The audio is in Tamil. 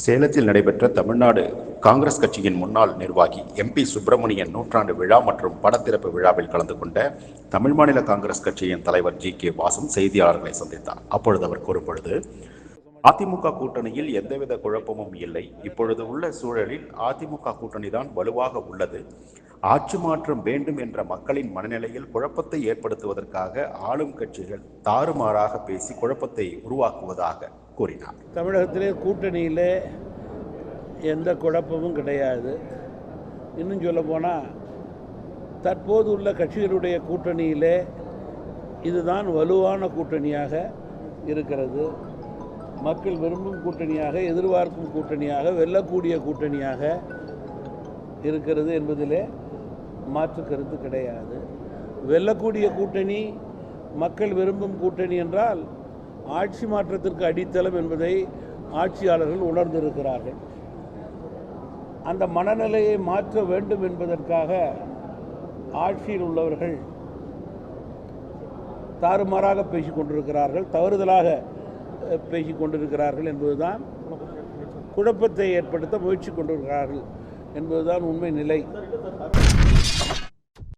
சேலத்தில் நடைபெற்ற தமிழ்நாடு காங்கிரஸ் கட்சியின் முன்னாள் நிர்வாகி எம்பி சுப்பிரமணியன் நூற்றாண்டு விழா மற்றும் படத்திறப்பு விழாவில் கலந்து கொண்ட தமிழ் மாநில காங்கிரஸ் கட்சியின் தலைவர் ஜி.கே. வாசன் செய்தியாளர்களை சந்தித்தார். அப்பொழுது அவர் கூறும்பொழுது, அதிமுக கூட்டணியில் எந்தவித குழப்பமும் இல்லை. இப்பொழுது உள்ள சூழலில் அதிமுக கூட்டணிதான் வலுவாக உள்ளது. ஆட்சி மாற்றம் வேண்டும் என்ற மக்களின் மனநிலையில் குழப்பத்தை ஏற்படுத்துவதற்காக ஆளும் கட்சிகள் தாறுமாறாக பேசி குழப்பத்தை உருவாக்குவதாக கூறினார். தமிழகத்திலே கூட்டணியில் எந்த குழப்பமும் கிடையாது. இன்னும் சொல்ல போனால், தற்போது உள்ள கட்சிகளுடைய கூட்டணியிலே இதுதான் வலுவான கூட்டணியாக இருக்கிறது. மக்கள் விரும்பும் கூட்டணியாக, எதிர்பார்க்கும் கூட்டணியாக, வெல்லக்கூடிய கூட்டணியாக இருக்கிறது என்பதிலே மாற்று கருத்து கிடையாது. வெல்லக்கூடிய கூட்டணி, மக்கள் விரும்பும் கூட்டணி என்றால் ஆட்சி மாற்றத்திற்கு அடித்தளம் என்பதை ஆட்சியாளர்கள் உணர்ந்திருக்கிறார்கள். அந்த மனநிலையை மாற்ற வேண்டும் என்பதற்காக ஆட்சியில் உள்ளவர்கள் தாறுமாறாக பேசிக் கொண்டிருக்கிறார்கள், தவறுதலாக பேசிக் கொண்டிருக்கிறார்கள் என்பதுதான், குழப்பத்தை ஏற்படுத்த முயற்சி கொண்டிருக்கிறார்கள் என்பதுதான் உண்மை நிலை.